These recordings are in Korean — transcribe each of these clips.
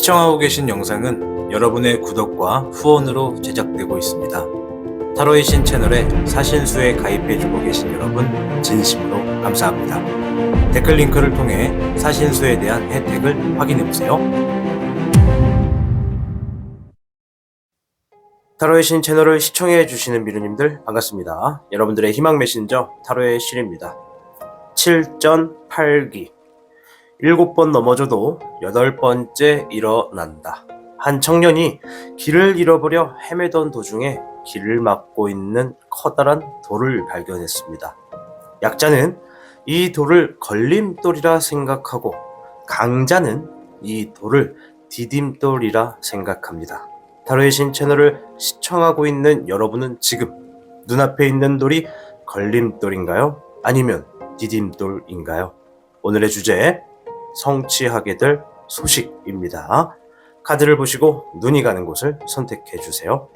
시청하고 계신 영상은 여러분의 구독과 후원으로 제작되고 있습니다. 타로의 신 채널에 사신수에 가입해주고 계신 여러분 진심으로 감사합니다. 댓글 링크를 통해 사신수에 대한 혜택을 확인해보세요. 타로의 신 채널을 시청해주시는 미르님들 반갑습니다. 여러분들의 희망 메신저 타로의 신입니다. 7전 8기 7번 넘어져도 8번째 일어난다. 한 청년이 길을 잃어버려 헤매던 도중에 길을 막고 있는 커다란 돌을 발견했습니다. 약자는 이 돌을 걸림돌이라 생각하고 강자는 이 돌을 디딤돌이라 생각합니다. 타로의 신 채널을 시청하고 있는 여러분은 지금 눈앞에 있는 돌이 걸림돌인가요? 아니면 디딤돌인가요? 오늘의 주제 성취하게 될 소식입니다. 카드를 보시고 눈이 가는 곳을 선택해 주세요.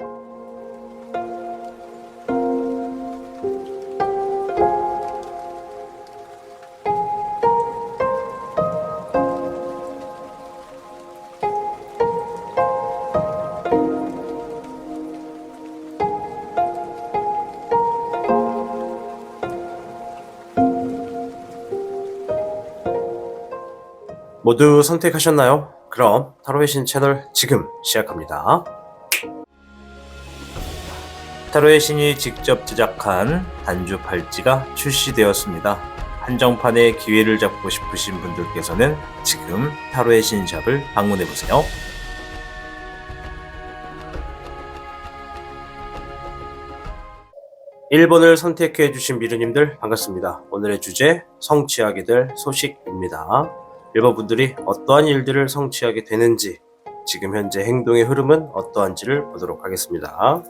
모두 선택하셨나요? 그럼 타로의 신 채널 지금 시작합니다. 타로의 신이 직접 제작한 단주 팔찌가 출시되었습니다. 한정판의 기회를 잡고 싶으신 분들께서는 지금 타로의 신샵을 방문해보세요. (1번을) 선택해주신 미르님들 반갑습니다. 오늘의 주제 성취하게 될 소식입니다. 1번 분들이 어떠한 일들을 성취하게 되는지, 지금 현재 행동의 흐름은 어떠한지를 보도록 하겠습니다.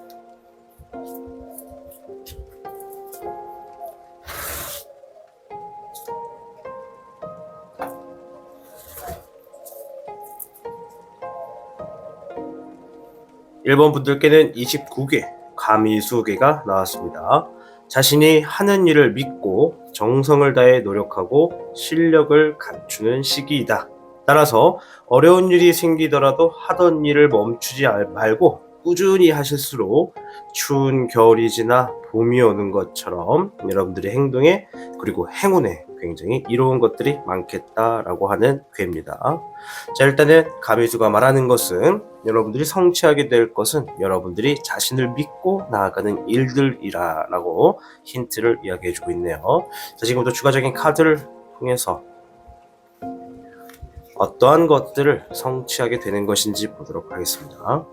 (1번) 분들께는 29개 가미수개가 나왔습니다. 자신이 하는 일을 믿고 정성을 다해 노력하고 실력을 갖추는 시기이다. 따라서 어려운 일이 생기더라도 하던 일을 멈추지 말고 꾸준히 하실수록 추운 겨울이 지나 봄이 오는 것처럼 여러분들의 행동에 그리고 행운에 굉장히 이로운 것들이 많겠다라고 하는 괴입니다. 자, 일단은 가미수가 말하는 것은 여러분들이 성취하게 될 것은 여러분들이 자신을 믿고 나아가는 일들이라고 힌트를 이야기해주고 있네요. 자, 지금부터 추가적인 카드를 통해서 어떠한 것들을 성취하게 되는 것인지 보도록 하겠습니다.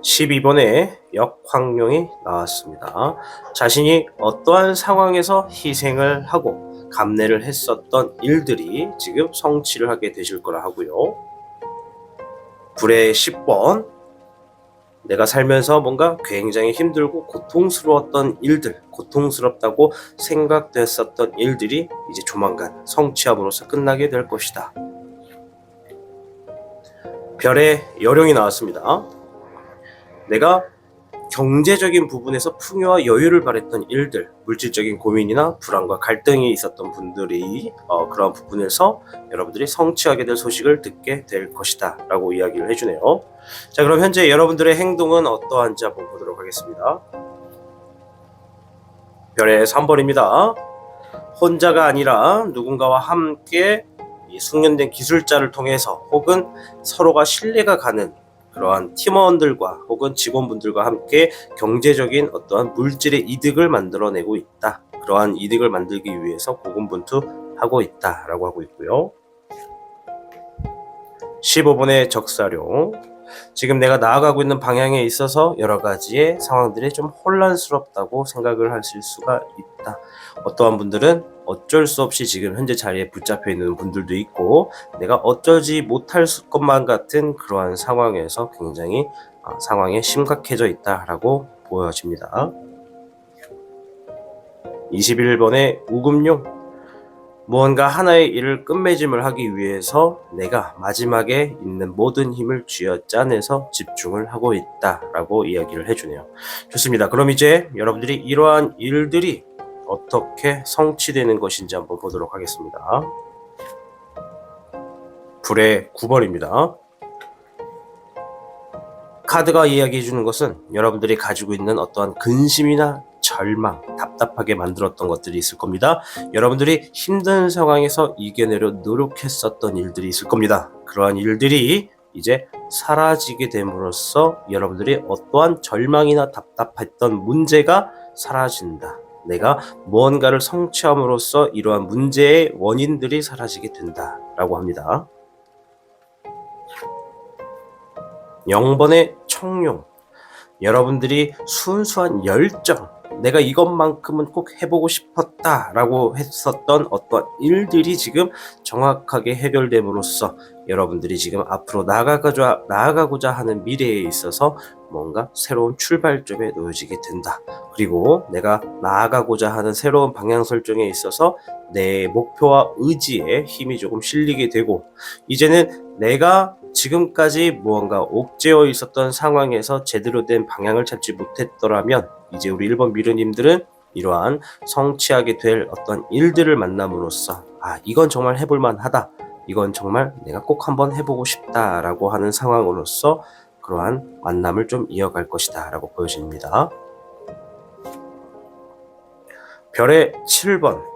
12번에 역황룡이 나왔습니다. 자신이 어떠한 상황에서 희생을 하고 감내를 했었던 일들이 지금 성취를 하게 되실 거라 하고요. 불의 10번, 내가 살면서 뭔가 굉장히 힘들고 고통스러웠던 일들, 고통스럽다고 생각됐었던 일들이 이제 조만간 성취함으로써 끝나게 될 것이다. 별의 여룡이 나왔습니다. 내가 경제적인 부분에서 풍요와 여유를 바랬던 일들, 물질적인 고민이나 불안과 갈등이 있었던 분들이 그런 부분에서 여러분들이 성취하게 될 소식을 듣게 될 것이다 라고 이야기를 해주네요. 자, 그럼 현재 여러분들의 행동은 어떠한지 한번 보도록 하겠습니다. 별의 3번입니다. 혼자가 아니라 누군가와 함께 이 숙련된 기술자를 통해서 혹은 서로가 신뢰가 가는 그러한 팀원들과 혹은 직원분들과 함께 경제적인 어떠한 물질의 이득을 만들어내고 있다. 그러한 이득을 만들기 위해서 고군분투하고 있다라고 하고 있고요. 15번의 적사룡. 지금 내가 나아가고 있는 방향에 있어서 여러 가지의 상황들이 좀 혼란스럽다고 생각을 하실 수가 있다. 어떠한 분들은 어쩔 수 없이 지금 현재 자리에 붙잡혀 있는 분들도 있고, 내가 어쩌지 못할 것만 같은 그러한 상황에서 굉장히 상황에 심각해져 있다라고 보여집니다. 21번의 우금룡. 무언가 하나의 일을 끝맺음을 하기 위해서 내가 마지막에 있는 모든 힘을 쥐어짜내서 집중을 하고 있다라고 이야기를 해주네요. 좋습니다. 그럼 이제 여러분들이 이러한 일들이 어떻게 성취되는 것인지 한번 보도록 하겠습니다. 불의 9번입니다. 카드가 이야기해주는 것은 여러분들이 가지고 있는 어떠한 근심이나 절망, 답답하게 만들었던 것들이 있을 겁니다. 여러분들이 힘든 상황에서 이겨내려 노력했었던 일들이 있을 겁니다. 그러한 일들이 이제 사라지게 됨으로써 여러분들이 어떠한 절망이나 답답했던 문제가 사라진다. 내가 무언가를 성취함으로써 이러한 문제의 원인들이 사라지게 된다라고 합니다. 0번의 청룡. 여러분들이 순수한 열정, 내가 이것만큼은 꼭 해보고 싶었다 라고 했었던 어떤 일들이 지금 정확하게 해결됨으로써 여러분들이 지금 앞으로 나아가고자 하는 미래에 있어서 뭔가 새로운 출발점에 놓여지게 된다. 그리고 내가 나아가고자 하는 새로운 방향 설정에 있어서 내 목표와 의지에 힘이 조금 실리게 되고, 이제는 내가 지금까지 무언가 옥죄어 있었던 상황에서 제대로 된 방향을 찾지 못했더라면 이제 우리 1번 미르님들은 이러한 성취하게 될 어떤 일들을 만남으로써 이건 정말 해볼만 하다, 이건 정말 내가 꼭 한번 해보고 싶다 라고 하는 상황으로서 그러한 만남을 좀 이어갈 것이다 라고 보여집니다. 별의 7번.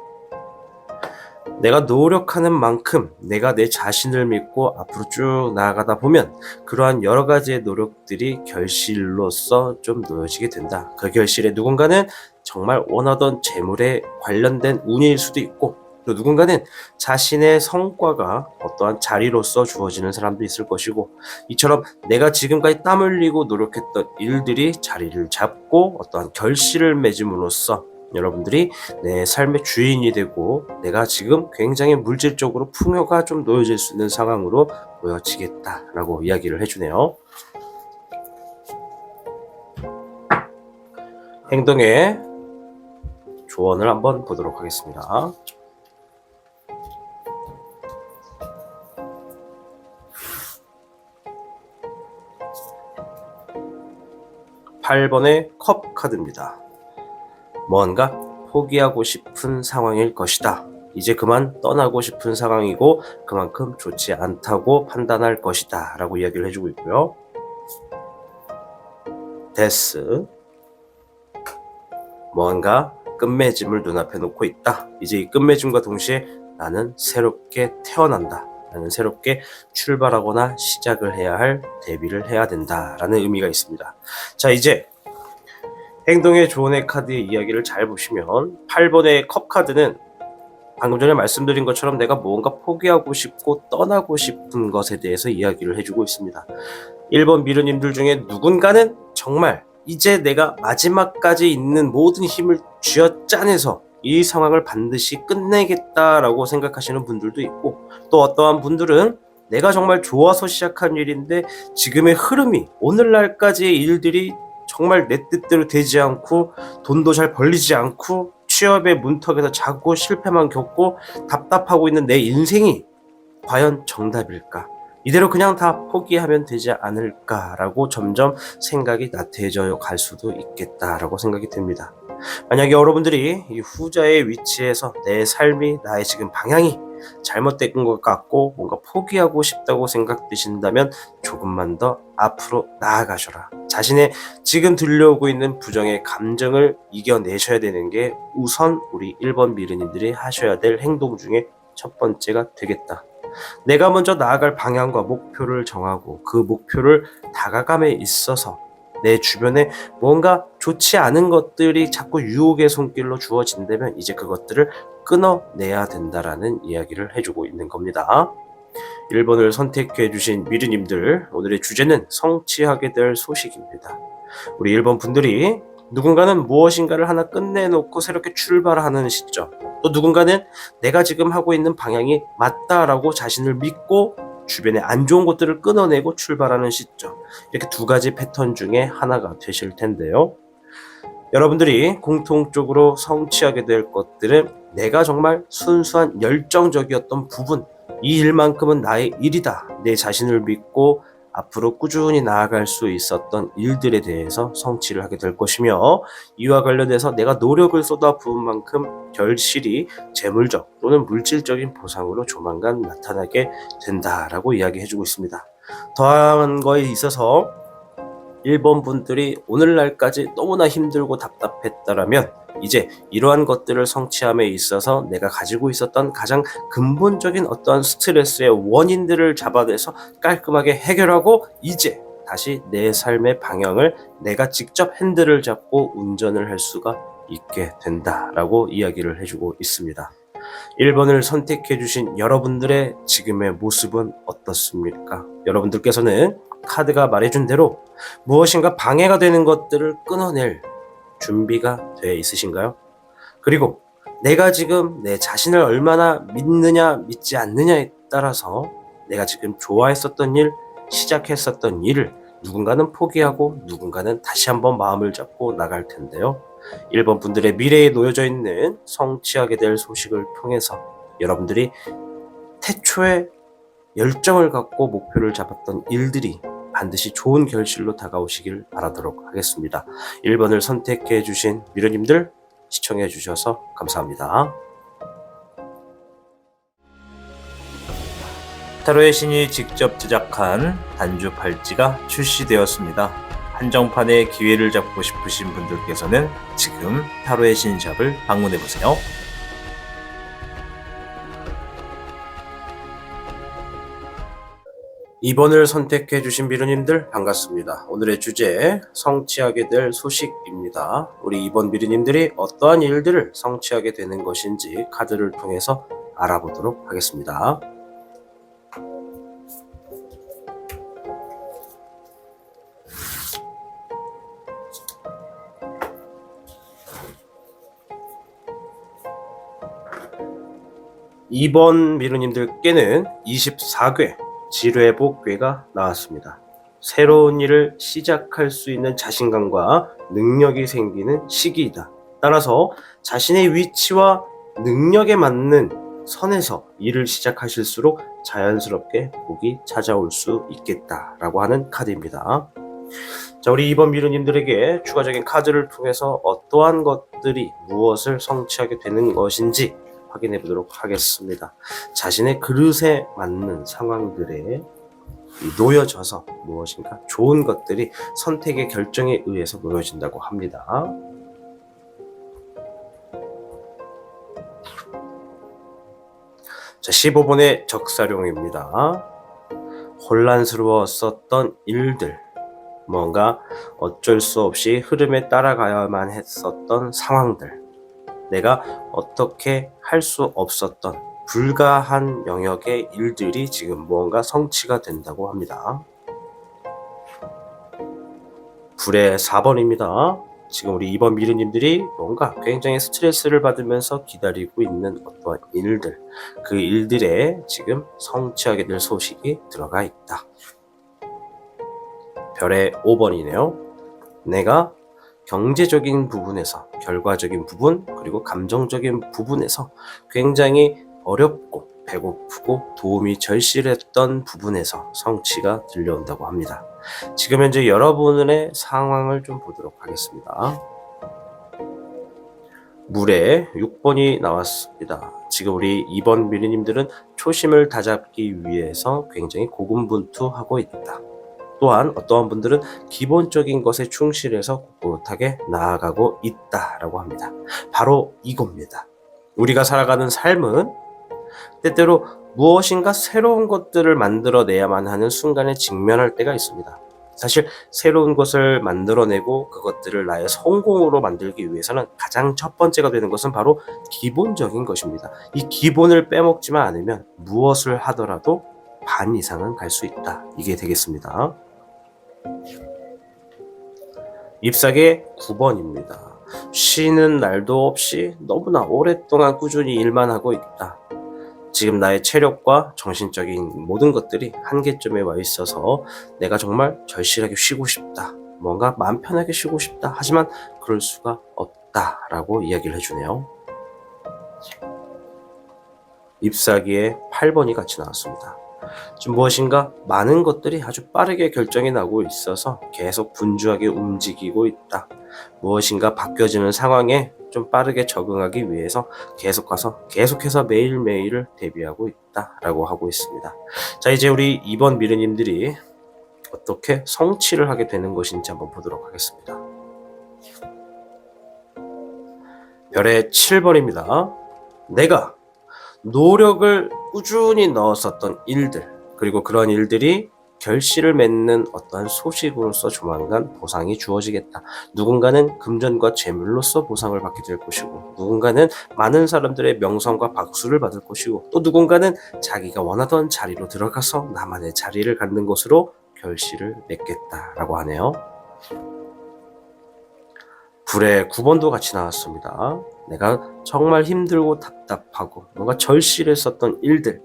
내가 노력하는 만큼 내가 내 자신을 믿고 앞으로 쭉 나아가다 보면 그러한 여러 가지의 노력들이 결실로서 좀 놓여지게 된다. 그 결실에 누군가는 정말 원하던 재물에 관련된 운일 수도 있고, 또 누군가는 자신의 성과가 어떠한 자리로서 주어지는 사람도 있을 것이고, 이처럼 내가 지금까지 땀 흘리고 노력했던 일들이 자리를 잡고 어떠한 결실을 맺음으로써 여러분들이 내 삶의 주인이 되고 내가 지금 굉장히 물질적으로 풍요가 좀 놓여질 수 있는 상황으로 보여지겠다라고 이야기를 해주네요. 행동의 조언을 한번 보도록 하겠습니다. (8번의) 컵 카드입니다. 뭔가 포기하고 싶은 상황일 것이다. 이제 그만 떠나고 싶은 상황이고 그만큼 좋지 않다고 판단할 것이다 라고 이야기를 해주고 있고요. 데스. 뭔가 끝맺음을 눈앞에 놓고 있다. 이제 이 끝맺음과 동시에 나는 새롭게 태어난다. 나는 새롭게 출발하거나 시작을 해야 할 대비를 해야 된다 라는 의미가 있습니다. 자, 이제 행동의 조언의 카드의 이야기를 잘 보시면 8번의 컵 카드는 방금 전에 말씀드린 것처럼 내가 무언가 포기하고 싶고 떠나고 싶은 것에 대해서 이야기를 해주고 있습니다. 1번 미르님들 중에 누군가는 정말 이제 내가 마지막까지 있는 모든 힘을 쥐어짜내서 이 상황을 반드시 끝내겠다라고 생각하시는 분들도 있고, 또 어떠한 분들은 내가 정말 좋아서 시작한 일인데 지금의 흐름이 오늘날까지의 일들이 정말 내 뜻대로 되지 않고 돈도 잘 벌리지 않고 취업의 문턱에서 자꾸 실패만 겪고 답답하고 있는 내 인생이 과연 정답일까? 이대로 그냥 다 포기하면 되지 않을까라고 점점 생각이 나태해져 갈 수도 있겠다라고 생각이 듭니다. 만약에 여러분들이 이 후자의 위치에서 내 삶이, 나의 지금 방향이 잘못된 것 같고 뭔가 포기하고 싶다고 생각되신다면 조금만 더 앞으로 나아가셔라. 자신의 지금 들려오고 있는 부정의 감정을 이겨내셔야 되는 게 우선 우리 1번 미르님들이 하셔야 될 행동 중에 첫 번째가 되겠다. 내가 먼저 나아갈 방향과 목표를 정하고 그 목표를 다가감에 있어서 내 주변에 뭔가 좋지 않은 것들이 자꾸 유혹의 손길로 주어진다면 이제 그것들을 끊어내야 된다라는 이야기를 해주고 있는 겁니다. 1번을 선택해 주신 미르님들, 오늘의 주제는 성취하게 될 소식입니다. 우리 1번 분들이 누군가는 무엇인가를 하나 끝내놓고 새롭게 출발하는 시점, 또 누군가는 내가 지금 하고 있는 방향이 맞다라고 자신을 믿고 주변에 안 좋은 것들을 끊어내고 출발하는 시점, 이렇게 두 가지 패턴 중에 하나가 되실 텐데요. 여러분들이 공통적으로 성취하게 될 것들은 내가 정말 순수한 열정적이었던 부분, 이 일만큼은 나의 일이다, 내 자신을 믿고 앞으로 꾸준히 나아갈 수 있었던 일들에 대해서 성취를 하게 될 것이며, 이와 관련해서 내가 노력을 쏟아부은 만큼 결실이 재물적 또는 물질적인 보상으로 조만간 나타나게 된다라고 이야기해주고 있습니다. 더한 거에 있어서 1번 분들이 오늘날까지 너무나 힘들고 답답했다라면 이제 이러한 것들을 성취함에 있어서 내가 가지고 있었던 가장 근본적인 어떤 스트레스의 원인들을 잡아내서 깔끔하게 해결하고, 이제 다시 내 삶의 방향을 내가 직접 핸들을 잡고 운전을 할 수가 있게 된다라고 이야기를 해주고 있습니다. 1번을 선택해 주신 여러분들의 지금의 모습은 어떻습니까? 여러분들께서는 카드가 말해준 대로 무엇인가 방해가 되는 것들을 끊어낼 준비가 되어 있으신가요? 그리고 내가 지금 내 자신을 얼마나 믿느냐 믿지 않느냐에 따라서 내가 지금 좋아했었던 일, 시작했었던 일을 누군가는 포기하고 누군가는 다시 한번 마음을 잡고 나갈 텐데요. 1번 분들의 미래에 놓여져 있는 성취하게 될 소식을 통해서 여러분들이 태초에 열정을 갖고 목표를 잡았던 일들이 반드시 좋은 결실로 다가오시길 바라도록 하겠습니다. 1번을 선택해 주신 미르님들, 시청해 주셔서 감사합니다. 타로의 신이 직접 제작한 단주 팔찌가 출시되었습니다. 한정판의 기회를 잡고 싶으신 분들께서는 지금 타로의 신샵을 방문해보세요. 2번을 선택해 주신 미르님들 반갑습니다. 오늘의 주제, 성취하게 될 소식입니다. 우리 2번 미르님들이 어떠한 일들을 성취하게 되는 것인지 카드를 통해서 알아보도록 하겠습니다. (2번) 미르님들께는 24궤 지뢰복궤가 나왔습니다. 새로운 일을 시작할 수 있는 자신감과 능력이 생기는 시기이다. 따라서 자신의 위치와 능력에 맞는 선에서 일을 시작하실수록 자연스럽게 복이 찾아올 수 있겠다라고 하는 카드입니다. 자, 우리 2번 미르님들에게 추가적인 카드를 통해서 어떠한 것들이 무엇을 성취하게 되는 것인지 확인해 보도록 하겠습니다. 자신의 그릇에 맞는 상황들에 놓여져서 무엇인가 좋은 것들이 선택의 결정에 의해서 놓여진다고 합니다. 자, 15번의 적사룡입니다. 혼란스러웠었던 일들, 뭔가 어쩔 수 없이 흐름에 따라가야만 했었던 상황들, 내가 어떻게 할 수 없었던 불가한 영역의 일들이 지금 무언가 성취가 된다고 합니다. 불의 4번입니다. 지금 우리 2번 미르님들이 뭔가 굉장히 스트레스를 받으면서 기다리고 있는 어떤 일들, 그 일들에 지금 성취하게 될 소식이 들어가 있다. 별의 5번이네요. 내가 경제적인 부분에서, 결과적인 부분, 그리고 감정적인 부분에서 굉장히 어렵고 배고프고 도움이 절실했던 부분에서 성취가 들려온다고 합니다. 지금 현재 여러분의 상황을 좀 보도록 하겠습니다. 물에 6번이 나왔습니다. 지금 우리 2번 미르님들은 초심을 다잡기 위해서 굉장히 고군분투하고 있다. 또한 어떠한 분들은 기본적인 것에 충실해서 꿋꿋하게 나아가고 있다라고 합니다. 바로 이겁니다. 우리가 살아가는 삶은 때때로 무엇인가 새로운 것들을 만들어내야만 하는 순간에 직면할 때가 있습니다. 사실 새로운 것을 만들어내고 그것들을 나의 성공으로 만들기 위해서는 가장 첫 번째가 되는 것은 바로 기본적인 것입니다. 이 기본을 빼먹지만 않으면 무엇을 하더라도 반 이상은 갈 수 있다. 이게 되겠습니다. 잎사귀 9번입니다. 쉬는 날도 없이 너무나 오랫동안 꾸준히 일만 하고 있다. 지금 나의 체력과 정신적인 모든 것들이 한계점에 와 있어서 내가 정말 절실하게 쉬고 싶다. 뭔가 마음 편하게 쉬고 싶다. 하지만 그럴 수가 없다라고 이야기를 해주네요. 잎사귀의 8번이 같이 나왔습니다. 지금 무엇인가 많은 것들이 아주 빠르게 결정이 나고 있어서 계속 분주하게 움직이고 있다. 무엇인가 바뀌어지는 상황에 좀 빠르게 적응하기 위해서 계속해서 매일매일을 대비하고 있다라고 하고 있습니다. 자, 이제 우리 2번 미르님들이 어떻게 성취를 하게 되는 것인지 한번 보도록 하겠습니다. 별의 7번입니다. 내가 노력을 꾸준히 넣었었던 일들, 그리고 그런 일들이 결실을 맺는 어떠한 소식으로서 조만간 보상이 주어지겠다. 누군가는 금전과 재물로서 보상을 받게 될 것이고, 누군가는 많은 사람들의 명성과 박수를 받을 것이고, 또 누군가는 자기가 원하던 자리로 들어가서 나만의 자리를 갖는 것으로 결실을 맺겠다라고 하네요. 불의 9번도 같이 나왔습니다. 내가 정말 힘들고 답답하고 뭔가 절실했었던 일들,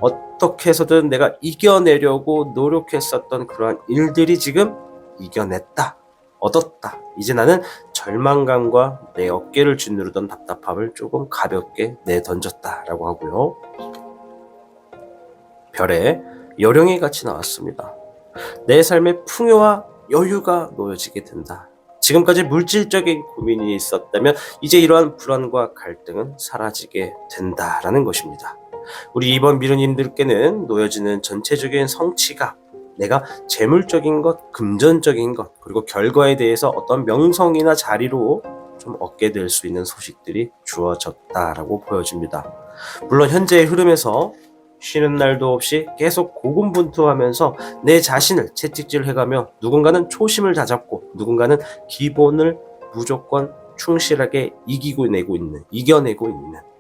어떻게 해서든 내가 이겨내려고 노력했었던 그러한 일들이 지금 이겨냈다, 얻었다. 이제 나는 절망감과 내 어깨를 짓누르던 답답함을 조금 가볍게 내던졌다라고 하고요. 별의 여령이 같이 나왔습니다. 내 삶의 풍요와 여유가 놓여지게 된다. 지금까지 물질적인 고민이 있었다면 이제 이러한 불안과 갈등은 사라지게 된다라는 것입니다. 우리 2번 미르님들께는 놓여지는 전체적인 성취가 내가 재물적인 것, 금전적인 것, 그리고 결과에 대해서 어떤 명성이나 자리로 좀 얻게 될 수 있는 소식들이 주어졌다라고 보여집니다. 물론 현재의 흐름에서 쉬는 날도 없이 계속 고군분투하면서 내 자신을 채찍질해가며 누군가는 초심을 다잡고 누군가는 기본을 무조건 충실하게 이겨내고 있는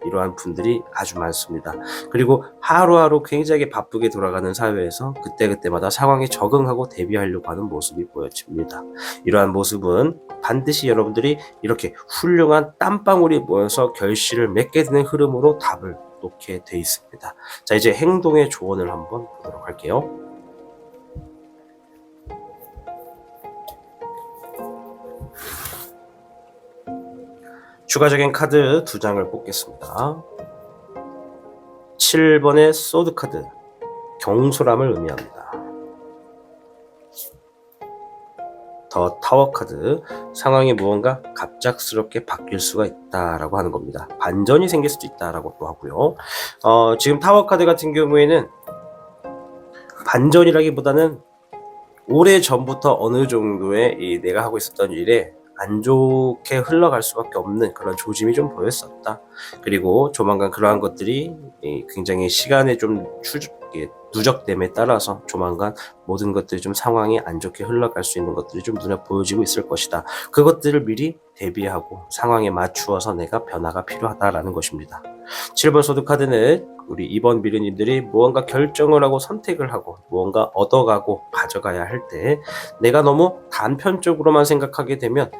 이러한 분들이 아주 많습니다. 그리고 하루하루 굉장히 바쁘게 돌아가는 사회에서 그때그때마다 상황에 적응하고 대비하려고 하는 모습이 보여집니다. 이러한 모습은 반드시 여러분들이 이렇게 훌륭한 땀방울이 모여서 결실을 맺게 되는 흐름으로 답을 놓게 돼 있습니다. 자, 이제 행동의 조언을 한번 보도록 할게요. 추가적인 카드 2장을 뽑겠습니다. 7번의 소드 카드, 경솔함을 의미합니다. 더 타워 카드, 상황이 무언가 갑작스럽게 바뀔 수가 있다라고 하는 겁니다. 반전이 생길 수도 있다라고 또 하고요. 지금 타워 카드 같은 경우에는 반전이라기보다는 오래 전부터 어느 정도의 내가 하고 있었던 일에 안 좋게 흘러갈 수밖에 없는 그런 조짐이 좀 보였었다. 그리고 조만간 그러한 것들이 굉장히 시간에 좀 누적됨에 따라서 조만간 모든 것들이 좀 상황이 안 좋게 흘러갈 수 있는 것들이 좀 눈에 보여지고 있을 것이다. 그것들을 미리 대비하고 상황에 맞추어서 내가 변화가 필요하다라는 것입니다. 7번 소드 카드는 우리 2번 미르님들이 무언가 결정을 하고 선택을 하고 무언가 얻어가고 가져가야 할 때 내가 너무 단편적으로만 생각하게 되면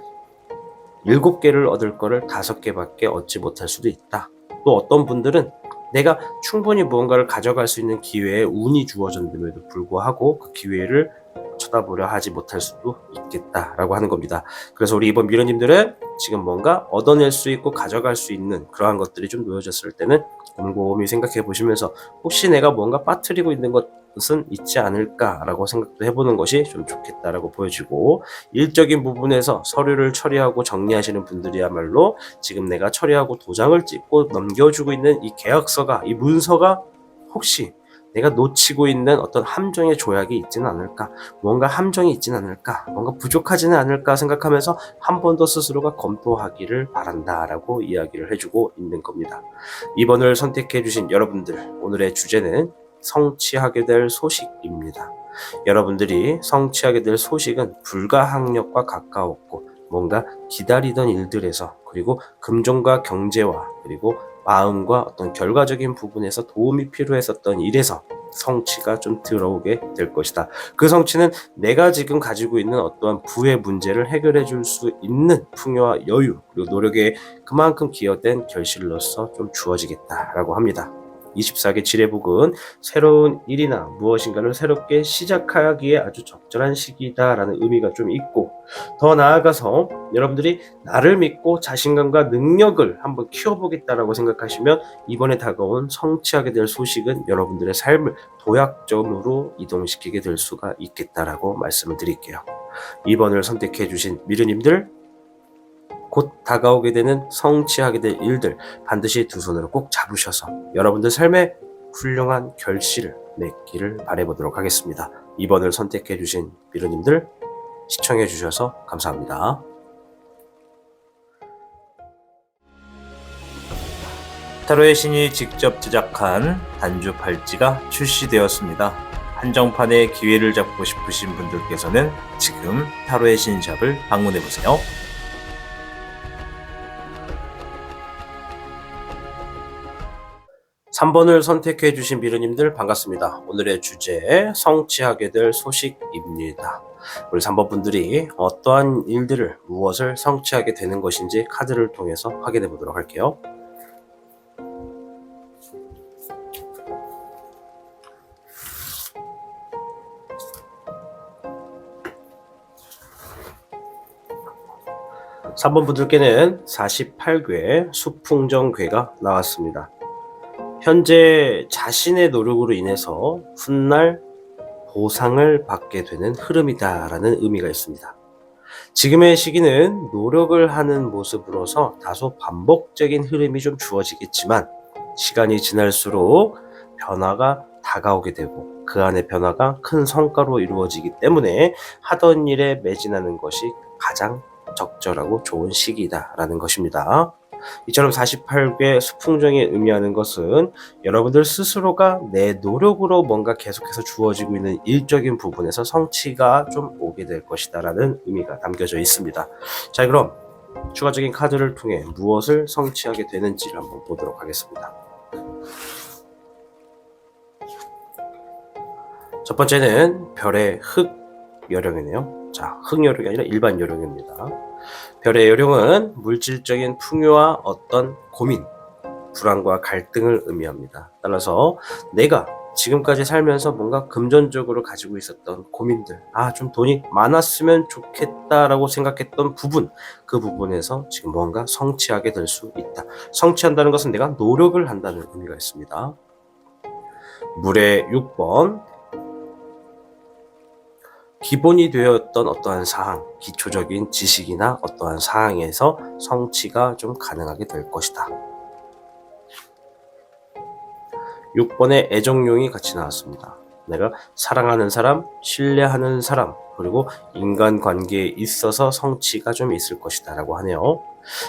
7개를 얻을 거를 5개밖에 얻지 못할 수도 있다. 또 어떤 분들은 내가 충분히 무언가를 가져갈 수 있는 기회에 운이 주어졌음에도 불구하고 그 기회를 쳐다보려 하지 못할 수도 있겠다라고 하는 겁니다. 그래서 우리 이번 미러님들은 지금 뭔가 얻어낼 수 있고 가져갈 수 있는 그러한 것들이 좀 놓여졌을 때는 곰곰이 생각해 보시면서 혹시 내가 뭔가 빠뜨리고 있는 것은 있지 않을까라고 생각도 해보는 것이 좀 좋겠다라고 보여지고, 일적인 부분에서 서류를 처리하고 정리하시는 분들이야말로 지금 내가 처리하고 도장을 찍고 넘겨주고 있는 이 계약서가, 이 문서가 혹시 내가 놓치고 있는 어떤 함정의 조약이 있지는 않을까, 뭔가 함정이 있지는 않을까, 뭔가 부족하지는 않을까 생각하면서 한 번 더 스스로가 검토하기를 바란다라고 이야기를 해주고 있는 겁니다. 2번을 선택해 주신 여러분들, 오늘의 주제는 성취하게 될 소식입니다. 여러분들이 성취하게 될 소식은 불가항력과 가까웠고 뭔가 기다리던 일들에서, 그리고 금전과 경제와 그리고 마음과 어떤 결과적인 부분에서 도움이 필요했었던 일에서 성취가 좀 들어오게 될 것이다. 그 성취는 내가 지금 가지고 있는 어떠한 부의 문제를 해결해 줄 수 있는 풍요와 여유, 그리고 노력에 그만큼 기여된 결실로서 좀 주어지겠다라고 합니다. 24개 지뢰복은 새로운 일이나 무엇인가를 새롭게 시작하기에 아주 적절한 시기다라는 의미가 좀 있고, 더 나아가서 여러분들이 나를 믿고 자신감과 능력을 한번 키워보겠다라고 생각하시면 이번에 다가온 성취하게 될 소식은 여러분들의 삶을 도약점으로 이동시키게 될 수가 있겠다라고 말씀을 드릴게요. 2번을 선택해 주신 미르님들, 곧 다가오게 되는 성취하게 될 일들 반드시 두 손으로 꼭 잡으셔서 여러분들 삶에 훌륭한 결실을 맺기를 바라보도록 하겠습니다. 2번을 선택해 주신 미르님들, 시청해 주셔서 감사합니다. 타로의 신이 직접 제작한 단주 팔찌가 출시되었습니다. 한정판의 기회를 잡고 싶으신 분들께서는 지금 타로의 신샵을 방문해보세요. 3번을 선택해 주신 미르님들 반갑습니다. 오늘의 주제, 성취하게 될 소식입니다. 우리 3번 분들이 어떠한 일들을, 무엇을 성취하게 되는 것인지 카드를 통해서 확인해 보도록 할게요. (3번) 분들께는 48궤 수풍정궤가 나왔습니다. 현재 자신의 노력으로 인해서 훗날 보상을 받게 되는 흐름이다라는 의미가 있습니다. 지금의 시기는 노력을 하는 모습으로서 다소 반복적인 흐름이 좀 주어지겠지만, 시간이 지날수록 변화가 다가오게 되고 그 안에 변화가 큰 성과로 이루어지기 때문에 하던 일에 매진하는 것이 가장 적절하고 좋은 시기다라는 것입니다. 이처럼 48개 수풍정이 의미하는 것은 여러분들 스스로가 내 노력으로 뭔가 계속해서 주어지고 있는 일적인 부분에서 성취가 좀 오게 될 것이다 라는 의미가 담겨져 있습니다. 자, 그럼 추가적인 카드를 통해 무엇을 성취하게 되는지를 한번 보도록 하겠습니다. 첫 번째는 별의 흑 여령이네요. 자, 흑 여령이 아니라 일반 여령입니다. 별의 여령은 물질적인 풍요와 어떤 고민, 불안과 갈등을 의미합니다. 따라서 내가 지금까지 살면서 뭔가 금전적으로 가지고 있었던 고민들, 좀 돈이 많았으면 좋겠다라고 생각했던 부분, 그 부분에서 지금 뭔가 성취하게 될 수 있다. 성취한다는 것은 내가 노력을 한다는 의미가 있습니다. 물의 6번, 기본이 되었던 어떠한 사항, 기초적인 지식이나 어떠한 사항에서 성취가 좀 가능하게 될 것이다. 6번의 애정용이 같이 나왔습니다. 내가 사랑하는 사람, 신뢰하는 사람, 그리고 인간관계에 있어서 성취가 좀 있을 것이다 라고 하네요.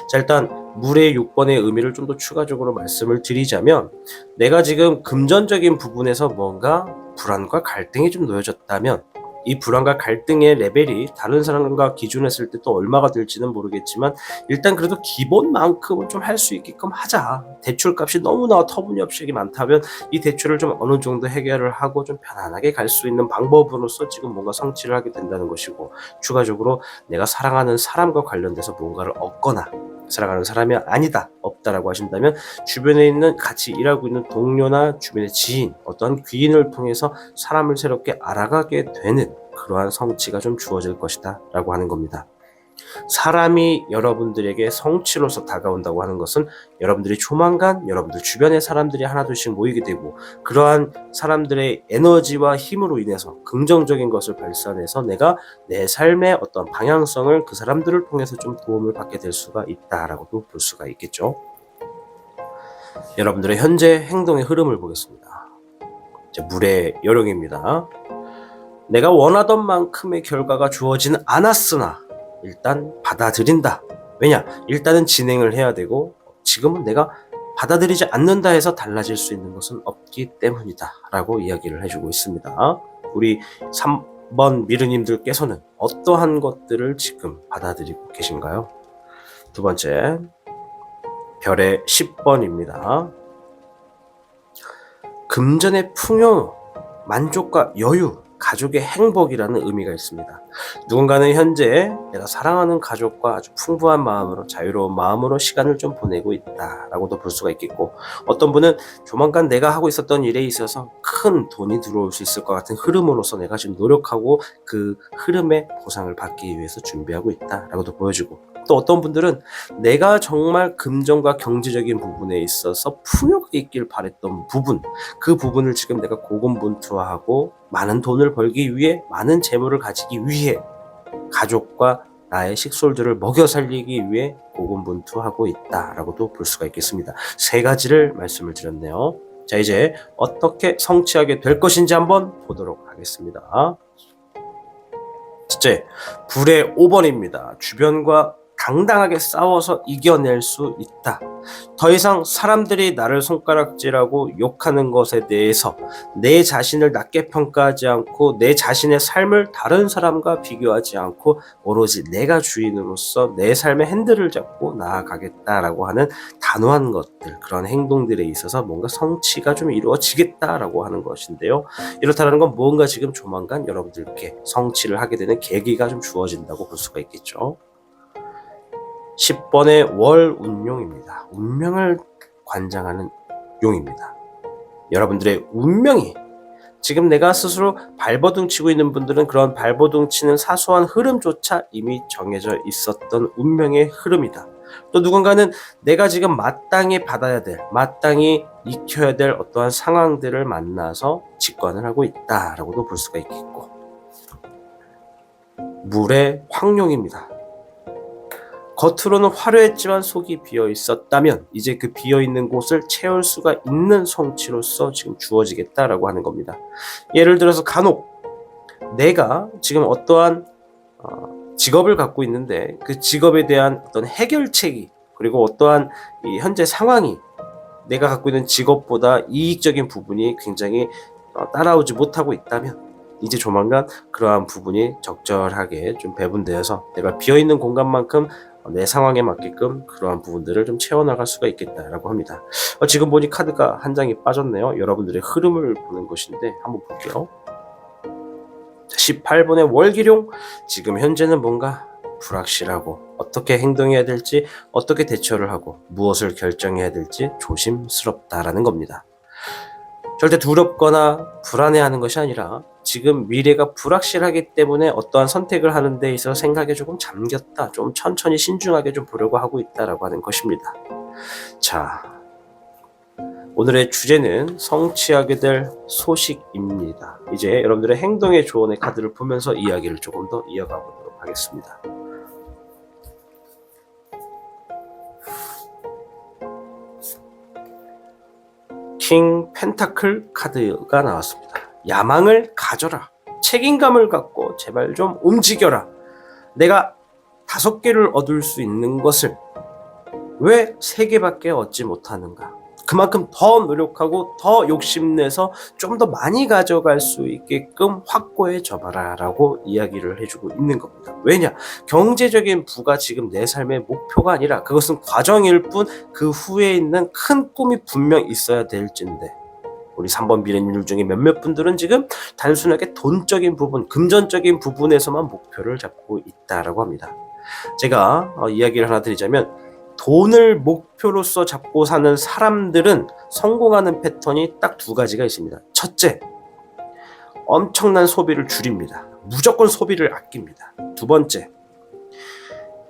자, 일단 물의 6번의 의미를 좀 더 추가적으로 말씀을 드리자면, 내가 지금 금전적인 부분에서 뭔가 불안과 갈등이 좀 놓여졌다면 이 불안과 갈등의 레벨이 다른 사람과 기준했을 때 또 얼마가 될지는 모르겠지만, 일단 그래도 기본만큼은 좀 할 수 있게끔 하자. 대출값이 너무나 터무니없이 많다면 이 대출을 좀 어느 정도 해결을 하고 좀 편안하게 갈 수 있는 방법으로서 지금 뭔가 성취를 하게 된다는 것이고, 추가적으로 내가 사랑하는 사람과 관련돼서 뭔가를 얻거나 사랑하는 사람이 아니다, 없다라고 하신다면 주변에 있는 같이 일하고 있는 동료나 주변의 지인, 어떠한 귀인을 통해서 사람을 새롭게 알아가게 되는 그러한 성취가 좀 주어질 것이다 라고 하는 겁니다. 사람이 여러분들에게 성취로서 다가온다고 하는 것은 여러분들이 조만간 여러분들 주변의 사람들이 하나둘씩 모이게 되고, 그러한 사람들의 에너지와 힘으로 인해서 긍정적인 것을 발산해서 내가 내 삶의 어떤 방향성을 그 사람들을 통해서 좀 도움을 받게 될 수가 있다라고도 볼 수가 있겠죠. 여러분들의 현재 행동의 흐름을 보겠습니다. 이제 물의 여령입니다. 내가 원하던 만큼의 결과가 주어지는 않았으나 일단 받아들인다. 왜냐? 일단은 진행을 해야 되고, 지금은 내가 받아들이지 않는다 해서 달라질 수 있는 것은 없기 때문이다 라고 이야기를 해주고 있습니다. 우리 3번 미르님들께서는 어떠한 것들을 지금 받아들이고 계신가요? 두 번째, 별의 10번입니다. 금전의 풍요, 만족과 여유, 가족의 행복이라는 의미가 있습니다. 누군가는 현재 내가 사랑하는 가족과 아주 풍부한 마음으로 자유로운 마음으로 시간을 좀 보내고 있다라고도 볼 수가 있겠고, 어떤 분은 조만간 내가 하고 있었던 일에 있어서 큰 돈이 들어올 수 있을 것 같은 흐름으로서 내가 지금 노력하고 그 흐름의 보상을 받기 위해서 준비하고 있다라고도 보여주고, 또 어떤 분들은 내가 정말 금전과 경제적인 부분에 있어서 풍요가 있길 바랬던 부분, 그 부분을 지금 내가 고군분투하고 많은 돈을 벌기 위해, 많은 재물을 가지기 위해, 가족과 나의 식솔들을 먹여 살리기 위해 고군분투하고 있다라고도 볼 수가 있겠습니다. 세 가지를 말씀을 드렸네요. 자, 이제 어떻게 성취하게 될 것인지 한번 보도록 하겠습니다. 첫째, 불의 5번입니다. 주변과 당당하게 싸워서 이겨낼 수 있다. 더 이상 사람들이 나를 손가락질하고 욕하는 것에 대해서 내 자신을 낮게 평가하지 않고, 내 자신의 삶을 다른 사람과 비교하지 않고 오로지 내가 주인으로서 내 삶의 핸들을 잡고 나아가겠다라고 하는 단호한 것들, 그런 행동들에 있어서 뭔가 성취가 좀 이루어지겠다라고 하는 것인데요. 이렇다는 건 뭔가 지금 조만간 여러분들께 성취를 하게 되는 계기가 좀 주어진다고 볼 수가 있겠죠. 10번의 월 운용입니다. 운명을 관장하는 용입니다. 여러분들의 운명이, 지금 내가 스스로 발버둥 치고 있는 분들은 그런 발버둥 치는 사소한 흐름조차 이미 정해져 있었던 운명의 흐름이다. 또 누군가는 내가 지금 마땅히 받아야 될, 마땅히 익혀야 될 어떠한 상황들을 만나서 직관을 하고 있다라고도 볼 수가 있겠고, 물의 황룡입니다. 겉으로는 화려했지만 속이 비어 있었다면 이제 그 비어 있는 곳을 채울 수가 있는 성취로서 지금 주어지겠다라고 하는 겁니다. 예를 들어서 간혹 내가 지금 어떠한 직업을 갖고 있는데 그 직업에 대한 어떤 해결책이, 그리고 어떠한 이 현재 상황이 내가 갖고 있는 직업보다 이익적인 부분이 굉장히 따라오지 못하고 있다면, 이제 조만간 그러한 부분이 적절하게 좀 배분되어서 내가 비어있는 공간만큼 내 상황에 맞게끔 그러한 부분들을 좀 채워나갈 수가 있겠다라고 합니다. 지금 보니 카드가 한 장이 빠졌네요. 여러분들의 흐름을 보는 것인데 한번 볼게요. 18번의 월기룡, 지금 현재는 뭔가 불확실하고 어떻게 행동해야 될지, 어떻게 대처를 하고 무엇을 결정해야 될지 조심스럽다라는 겁니다. 절대 두렵거나 불안해하는 것이 아니라 지금 미래가 불확실하기 때문에 어떠한 선택을 하는 데 있어서 생각에 조금 잠겼다, 좀 천천히 신중하게 좀 보려고 하고 있다라고 하는 것입니다. 자, 오늘의 주제는 성취하게 될 소식입니다. 이제 여러분들의 행동의 조언의 카드를 보면서 이야기를 조금 더 이어가 보도록 하겠습니다. 킹 펜타클 카드가 나왔습니다. 야망을 가져라. 책임감을 갖고 제발 좀 움직여라. 내가 5개를 얻을 수 있는 것을 왜 3개밖에 얻지 못하는가? 그만큼 더 노력하고 더 욕심내서 좀 더 많이 가져갈 수 있게끔 확고해져봐라 라고 이야기를 해주고 있는 겁니다. 왜냐? 경제적인 부가 지금 내 삶의 목표가 아니라 그것은 과정일 뿐, 그 후에 있는 큰 꿈이 분명 있어야 될진데, 우리 3번 미래인들 중에 몇몇 분들은 지금 단순하게 돈적인 부분, 금전적인 부분에서만 목표를 잡고 있다라고 합니다. 제가 이야기를 하나 드리자면, 돈을 목표로서 잡고 사는 사람들은 성공하는 패턴이 딱 2가지가 있습니다. 첫째, 엄청난 소비를 줄입니다. 무조건 소비를 아낍니다. 2번째,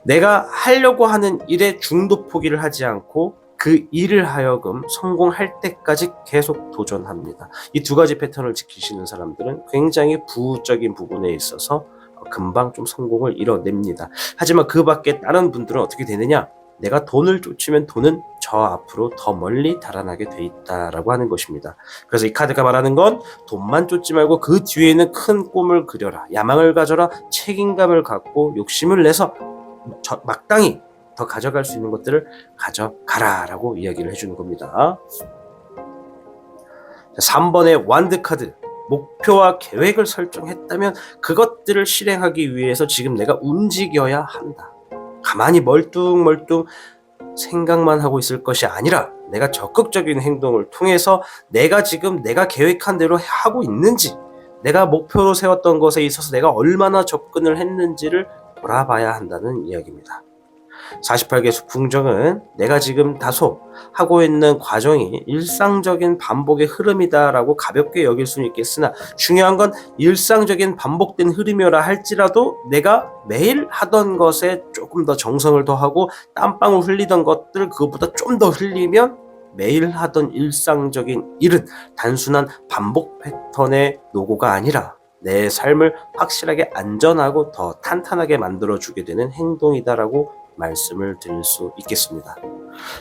내가 하려고 하는 일에 중도 포기를 하지 않고 그 일을 하여금 성공할 때까지 계속 도전합니다. 이 2가지 패턴을 지키시는 사람들은 굉장히 부적인 부분에 있어서 금방 좀 성공을 이뤄냅니다. 하지만 그 밖에 다른 분들은 어떻게 되느냐? 내가 돈을 쫓으면 돈은 저 앞으로 더 멀리 달아나게 돼 있다라고 하는 것입니다. 그래서 이 카드가 말하는 건 돈만 쫓지 말고 그 뒤에는 큰 꿈을 그려라. 야망을 가져라. 책임감을 갖고 욕심을 내서 마땅히 더 가져갈 수 있는 것들을 가져가라 라고 이야기를 해주는 겁니다. 3번의 완드 카드. 목표와 계획을 설정했다면 그것들을 실행하기 위해서 지금 내가 움직여야 한다. 가만히 멀뚱멀뚱 생각만 하고 있을 것이 아니라 내가 적극적인 행동을 통해서 내가 지금 내가 계획한 대로 하고 있는지, 내가 목표로 세웠던 것에 있어서 내가 얼마나 접근을 했는지를 돌아봐야 한다는 이야기입니다. 48개 수풍정은 내가 지금 다소 하고 있는 과정이 일상적인 반복의 흐름이다라고 가볍게 여길 수는 있겠으나 중요한 건 일상적인 반복된 흐름이라 할지라도 내가 매일 하던 것에 조금 더 정성을 더하고 땀방울 흘리던 것들 그것보다 좀 더 흘리면 매일 하던 일상적인 일은 단순한 반복 패턴의 노고가 아니라 내 삶을 확실하게 안전하고 더 탄탄하게 만들어주게 되는 행동이다라고 말씀을 드릴 수 있겠습니다.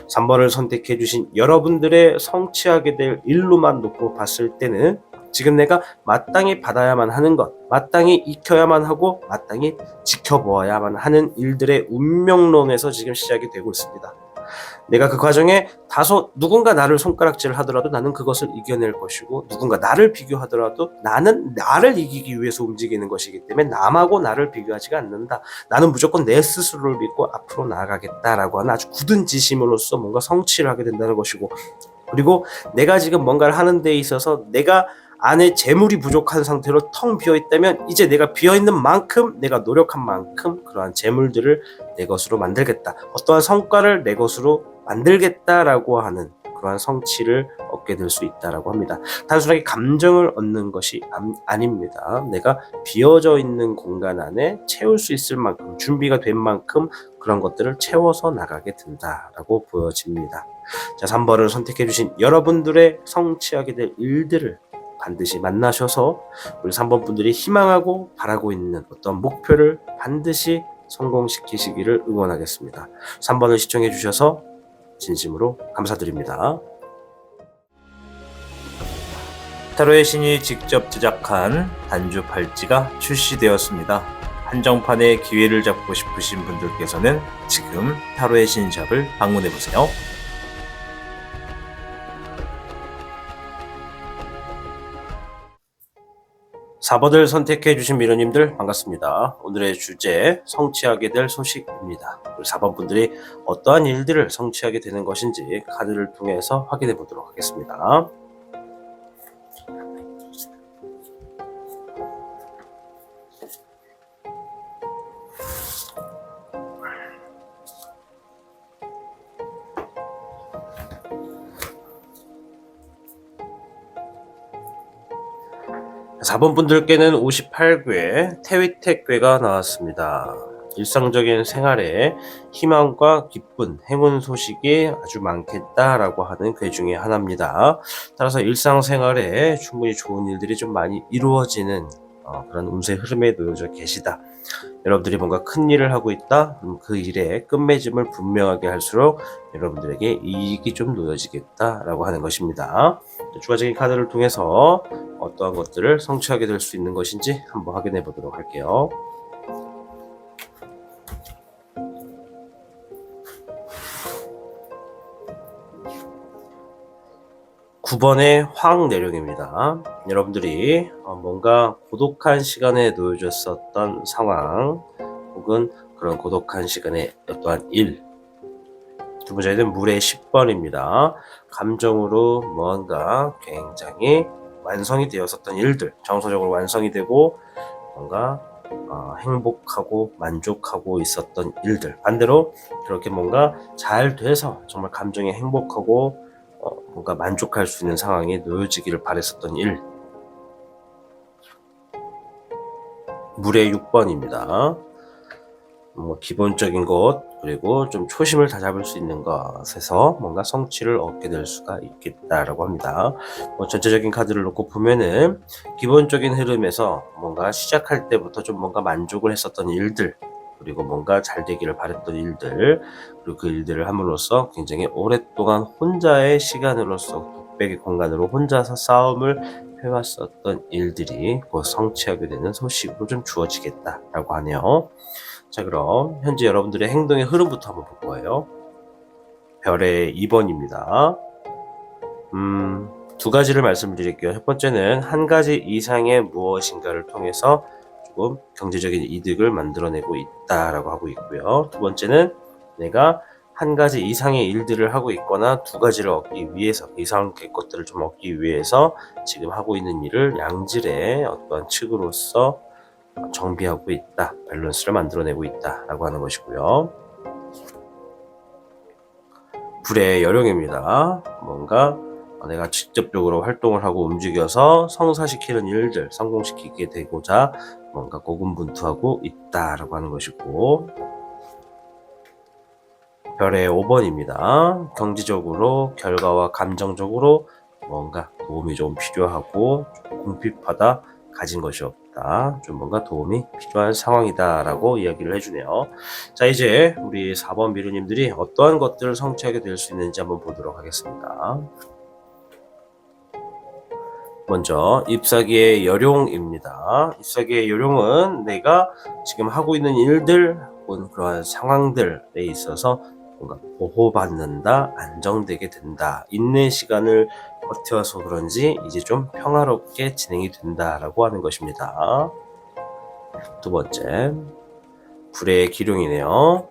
3번을 선택해 주신 여러분들의 성취하게 될 일로만 놓고 봤을 때는 지금 내가 마땅히 받아야만 하는 것, 마땅히 익혀야만 하고 마땅히 지켜보아야만 하는 일들의 운명론에서 지금 시작이 되고 있습니다. 내가 그 과정에 다소 누군가 나를 손가락질 하더라도 나는 그것을 이겨낼 것이고 누군가 나를 비교하더라도 나는 나를 이기기 위해서 움직이는 것이기 때문에 남하고 나를 비교하지가 않는다. 나는 무조건 내 스스로를 믿고 앞으로 나아가겠다라고 하는 아주 굳은 지심으로써 뭔가 성취를 하게 된다는 것이고 그리고 내가 지금 뭔가를 하는 데 있어서 내가 안에 재물이 부족한 상태로 텅 비어있다면 이제 내가 비어있는 만큼 내가 노력한 만큼 그러한 재물들을 내 것으로 만들겠다. 어떠한 성과를 내 것으로 만들겠다라고 하는 그러한 성취를 얻게 될 수 있다라고 합니다. 단순하게 감정을 얻는 것이 아닙니다. 내가 비어져 있는 공간 안에 채울 수 있을 만큼 준비가 된 만큼 그런 것들을 채워서 나가게 된다라고 보여집니다. 자, 3번을 선택해 주신 여러분들의 성취하게 될 일들을 반드시 만나셔서 우리 3번 분들이 희망하고 바라고 있는 어떤 목표를 반드시 성공시키시기를 응원하겠습니다. 3번을 시청해 주셔서 진심으로 감사드립니다. 타로의 신이 직접 제작한 단주 팔찌가 출시되었습니다. 한정판의 기회를 잡고 싶으신 분들께서는 지금 타로의 신샵을 방문해보세요. 4번을 선택해 주신 미로님들 반갑습니다. 오늘의 주제 성취하게 될 소식입니다. 우리 4번 분들이 어떠한 일들을 성취하게 되는 것인지 카드를 통해서 확인해 보도록 하겠습니다. 자, 4번 분들께는 58궤 태위택궤가 나왔습니다. 일상적인 생활에 희망과 기쁜 행운 소식이 아주 많겠다라고 하는 궤 중에 하나입니다. 따라서 일상생활에 충분히 좋은 일들이 좀 많이 이루어지는 그런 운세 흐름에 놓여져 계시다. 여러분들이 뭔가 큰 일을 하고 있다. 그 일의 끝맺음을 분명하게 할수록 여러분들에게 이익이 좀 놓여지겠다라고 하는 것입니다. 추가적인 카드를 통해서 어떠한 것들을 성취하게 될 수 있는 것인지 한번 확인해 보도록 할게요. 9번의 황내룡입니다. 여러분들이 뭔가 고독한 시간에 놓여졌었던 상황 혹은 그런 고독한 시간에 어떠한 일. 두 번째는 물의 10번입니다. 감정으로 뭔가 굉장히 완성이 되었었던 일들, 정서적으로 완성이 되고 뭔가 행복하고 만족하고 있었던 일들, 반대로 그렇게 뭔가 잘 돼서 정말 감정이 행복하고 뭔가 만족할 수 있는 상황에 놓여지기를 바랬었던 일. 물의 6번입니다. 기본적인 것 그리고 좀 초심을 다잡을 수 있는 것에서 뭔가 성취를 얻게 될 수가 있겠다라고 합니다. 전체적인 카드를 놓고 보면은 기본적인 흐름에서 뭔가 시작할 때부터 좀 뭔가 만족을 했었던 일들 그리고 뭔가 잘 되기를 바랬던 일들 그리고 그 일들을 함으로써 굉장히 오랫동안 혼자의 시간으로서 독백의 공간으로 혼자서 싸움을 해왔었던 일들이 곧 성취하게 되는 소식으로 좀 주어지겠다라고 하네요. 자, 그럼 현재 여러분들의 행동의 흐름부터 한번 볼 거예요. 별의 2번입니다. 두 가지를 말씀드릴게요. 첫 번째는 한 가지 이상의 무엇인가를 통해서 조금 경제적인 이득을 만들어내고 있다라고 하고 있고요. 두 번째는 내가 한 가지 이상의 일들을 하고 있거나 두 가지를 얻기 위해서, 이상의 것들을 좀 얻기 위해서 지금 하고 있는 일을 양질의 어떠한 측으로서 정비하고 있다, 밸런스를 만들어내고 있다 라고 하는 것이고요. 불의 여령입니다. 뭔가 내가 직접적으로 활동을 하고 움직여서 성사시키는 일들, 성공시키게 되고자 뭔가 고군분투하고 있다라고 하는 것이고, 별의 5번입니다. 경제적으로, 결과와 감정적으로 뭔가 도움이 좀 필요하고 좀 궁핍하다, 가진 것이 없다, 좀 뭔가 도움이 필요한 상황이다 라고 이야기를 해주네요. 자, 이제 우리 4번 미루님들이 어떠한 것들을 성취하게 될 수 있는지 한번 보도록 하겠습니다. 먼저 잎사귀의 여룡입니다. 잎사귀의 여룡은 내가 지금 하고 있는 일들 혹은 그러한 상황들에 있어서 뭔가 보호받는다, 안정되게 된다, 인내 시간을 버텨서 그런지 이제 좀 평화롭게 진행이 된다라고 하는 것입니다. 두 번째, 불의 기룡이네요.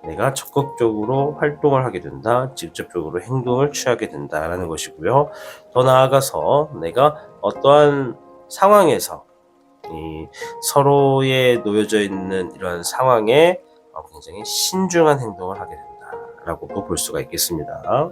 내가 적극적으로 활동을 하게 된다, 직접적으로 행동을 취하게 된다라는 것이고요. 더 나아가서 내가 어떠한 상황에서 이 서로에 놓여져 있는 이런 상황에 굉장히 신중한 행동을 하게 된다라고도 볼 수가 있겠습니다.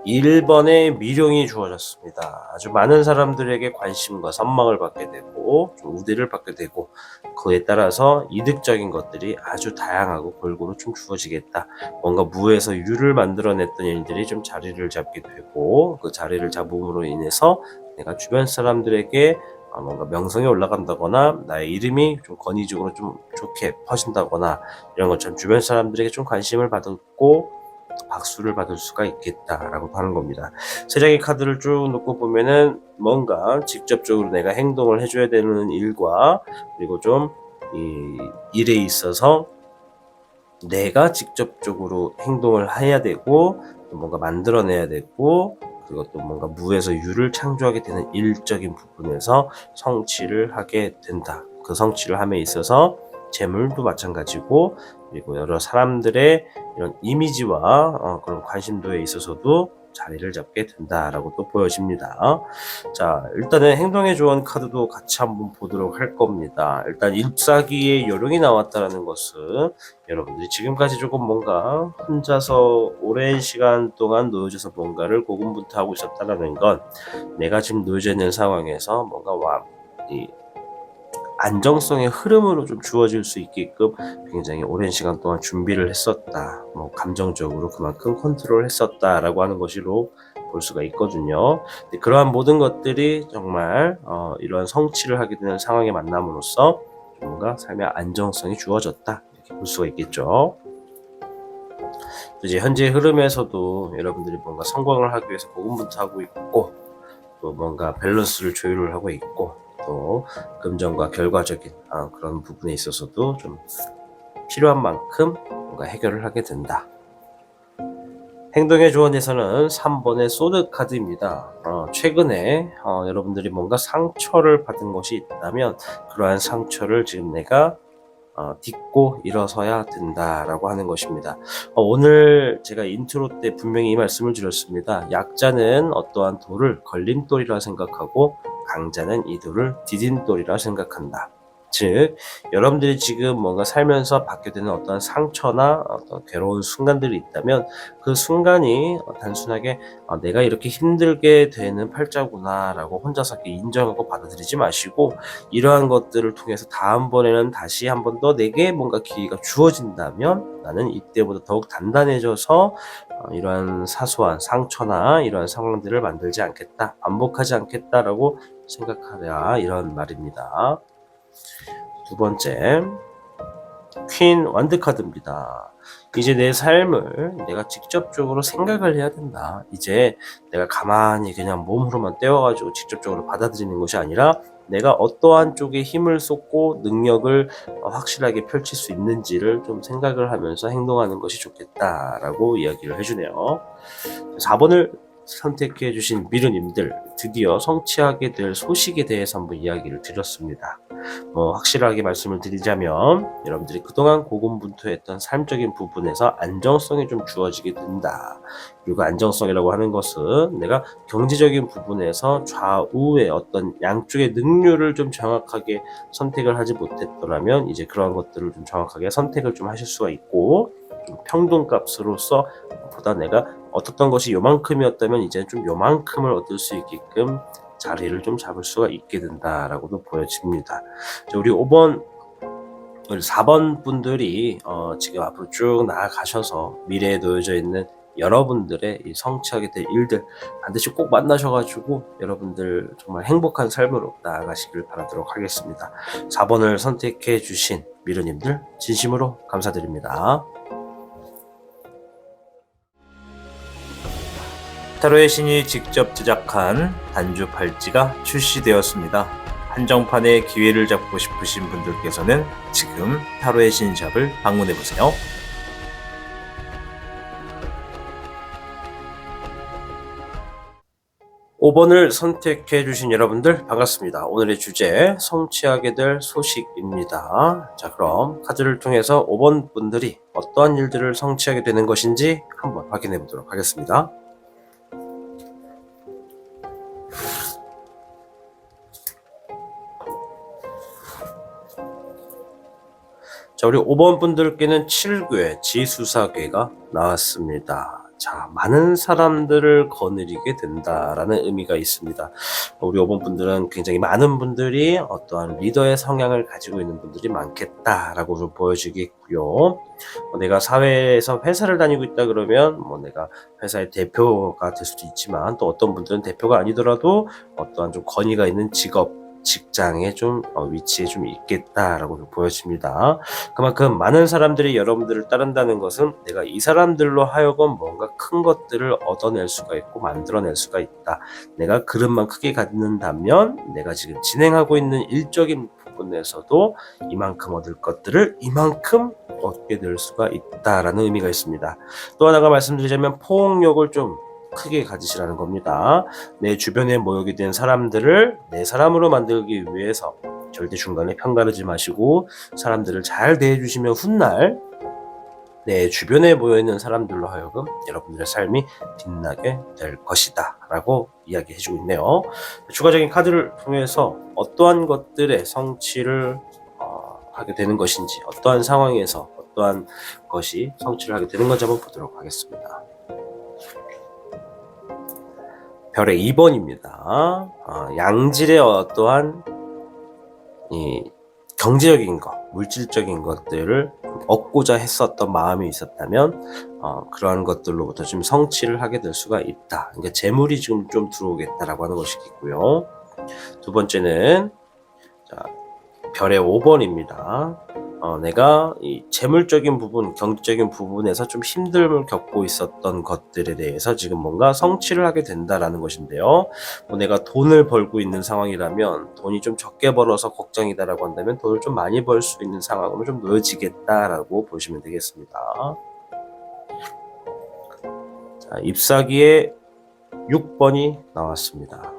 1번의 미룡이 주어졌습니다. 아주 많은 사람들에게 관심과 선망을 받게 되고 좀 우대를 받게 되고, 그에 따라서 이득적인 것들이 아주 다양하고 골고루 좀 주어지겠다. 뭔가 무에서 유를 만들어냈던 일들이 좀 자리를 잡게 되고, 그 자리를 잡음으로 인해서 내가 주변 사람들에게 뭔가 명성이 올라간다거나 나의 이름이 좀 권위적으로 좀 좋게 퍼진다거나, 이런 것처럼 주변 사람들에게 좀 관심을 받고 박수를 받을 수가 있겠다라고 하는 겁니다. 세 장의 카드를 쭉 놓고 보면은 뭔가 직접적으로 내가 행동을 해줘야 되는 일과, 그리고 좀 이 일에 있어서 내가 직접적으로 행동을 해야 되고 또 뭔가 만들어내야 되고, 그리고 또 뭔가 무에서 유를 창조하게 되는 일적인 부분에서 성취를 하게 된다. 그 성취를 함에 있어서 재물도 마찬가지고, 그리고 여러 사람들의 이런 이미지와 그런 관심도에 있어서도 자리를 잡게 된다라고 또 보여집니다. 자, 일단은 행동의 조언 카드도 같이 한번 보도록 할 겁니다. 일단 잎사귀의 요령이 나왔다라는 것은 여러분들이 지금까지 조금 뭔가 혼자서 오랜 시간 동안 놓여져서 뭔가를 고군분투하고 있었다라는 건, 내가 지금 놓여져 있는 상황에서 뭔가 이 안정성의 흐름으로 좀 주어질 수 있게끔 굉장히 오랜 시간 동안 준비를 했었다, 뭐 감정적으로 그만큼 컨트롤 했었다라고 하는 것으로 볼 수가 있거든요. 근데 그러한 모든 것들이 정말 이러한 성취를 하게 되는 상황에 만남으로써 뭔가 삶의 안정성이 주어졌다, 이렇게 볼 수가 있겠죠. 이제 현재 흐름에서도 여러분들이 뭔가 성공을 하기 위해서 고군분투하고 있고, 또 뭔가 밸런스를 조율을 하고 있고, 또 금전과 결과적인 그런 부분에 있어서도 좀 필요한 만큼 뭔가 해결을 하게 된다. 행동의 조언에서는 3번의 소드 카드입니다. 최근에 여러분들이 뭔가 상처를 받은 것이 있다면 그러한 상처를 지금 내가 딛고 일어서야 된다라고 하는 것입니다. 오늘 제가 인트로 때 분명히 이 말씀을 드렸습니다. 약자는 어떠한 돌을 걸림돌이라 생각하고 강자는 이 돌을 디딤돌이라 생각한다. 즉, 여러분들이 지금 뭔가 살면서 받게 되는 어떤 상처나 어떤 괴로운 순간들이 있다면 그 순간이 단순하게 내가 이렇게 힘들게 되는 팔자구나 라고 혼자서 인정하고 받아들이지 마시고, 이러한 것들을 통해서 다음번에는 다시 한 번 더 내게 뭔가 기회가 주어진다면 나는 이때보다 더욱 단단해져서 이러한 사소한 상처나 이러한 상황들을 만들지 않겠다, 반복하지 않겠다라고 생각하라, 이런 말입니다. 두 번째, 퀸 완드 카드입니다. 이제 내 삶을 내가 직접적으로 생각을 해야 된다. 이제 내가 가만히 그냥 몸으로만 떼어가지고 직접적으로 받아들이는 것이 아니라 내가 어떠한 쪽에 힘을 쏟고 능력을 확실하게 펼칠 수 있는지를 좀 생각을 하면서 행동하는 것이 좋겠다라고 이야기를 해주네요. 4번을 선택해 주신 미르님들, 드디어 성취하게 될 소식에 대해서 한번 이야기를 드렸습니다. 확실하게 말씀을 드리자면 여러분들이 그동안 고군분투했던 삶적인 부분에서 안정성이 좀 주어지게 된다. 그리고 안정성이라고 하는 것은 내가 경제적인 부분에서 좌우의 어떤 양쪽의 능률을 좀 정확하게 선택을 하지 못했더라면 이제 그러한 것들을 좀 정확하게 선택을 좀 하실 수가 있고, 좀 평균값으로서 보다 내가 얻었던 것이 요만큼이었다면 이제 좀 요만큼을 얻을 수 있게끔 자리를 좀 잡을 수가 있게 된다라고도 보여집니다. 우리 4번 분들이 지금 앞으로 쭉 나아가셔서 미래에 놓여져 있는 여러분들의 이 성취하게 될 일들 반드시 꼭 만나셔가지고 여러분들 정말 행복한 삶으로 나아가시길 바라도록 하겠습니다. 4번을 선택해 주신 미르님들 진심으로 감사드립니다. 타로의 신이 직접 제작한 단주 팔찌가 출시되었습니다. 한정판의 기회를 잡고 싶으신 분들께서는 지금 타로의 신샵을 방문해보세요. 5번을 선택해 주신 여러분들 반갑습니다. 오늘의 주제 성취하게 될 소식입니다. 자, 그럼 카드를 통해서 5번 분들이 어떠한 일들을 성취하게 되는 것인지 한번 확인해 보도록 하겠습니다. 자, 우리 5번 분들께는 7괴 지수사괴가 나왔습니다. 자, 많은 사람들을 거느리게 된다라는 의미가 있습니다. 우리 5번 분들은 굉장히 많은 분들이 어떠한 리더의 성향을 가지고 있는 분들이 많겠다라고 좀 보여지겠고요. 내가 사회에서 회사를 다니고 있다 그러면 내가 회사의 대표가 될 수도 있지만, 또 어떤 분들은 대표가 아니더라도 어떠한 좀 권위가 있는 직장에 좀 위치에 좀 있겠다라고 좀 보여집니다. 그만큼 많은 사람들이 여러분들을 따른다는 것은 내가 이 사람들로 하여금 뭔가 큰 것들을 얻어낼 수가 있고 만들어낼 수가 있다. 내가 그릇만 크게 갖는다면 내가 지금 진행하고 있는 일적인 부분에서도 이만큼 얻을 것들을 이만큼 얻게 될 수가 있다라는 의미가 있습니다. 또 하나가 말씀드리자면 포옹력을 좀 크게 가지시라는 겁니다. 내 주변에 모이게 된 사람들을 내 사람으로 만들기 위해서 절대 중간에 편가르지 마시고 사람들을 잘 대해주시면 훗날 내 주변에 모여있는 사람들로 하여금 여러분들의 삶이 빛나게 될 것이다 라고 이야기해주고 있네요. 추가적인 카드를 통해서 어떠한 것들의 성취를 하게 되는 것인지, 어떠한 상황에서 어떠한 것이 성취를 하게 되는 건지 한번 보도록 하겠습니다. 별의 2번입니다. 양질의 어떠한 이 경제적인 것, 물질적인 것들을 얻고자 했었던 마음이 있었다면 그러한 것들로부터 좀 성취를 하게 될 수가 있다. 그러니까 재물이 지금 좀 들어오겠다라고 하는 것이겠고요. 두 번째는 별의 5번입니다. 내가 이 재물적인 부분, 경제적인 부분에서 좀 힘듦을 겪고 있었던 것들에 대해서 지금 뭔가 성취를 하게 된다라는 것인데요. 내가 돈을 벌고 있는 상황이라면 돈이 좀 적게 벌어서 걱정이다라고 한다면 돈을 좀 많이 벌 수 있는 상황으로 좀 놓여지겠다라고 보시면 되겠습니다. 자, 잎사귀의 6번이 나왔습니다.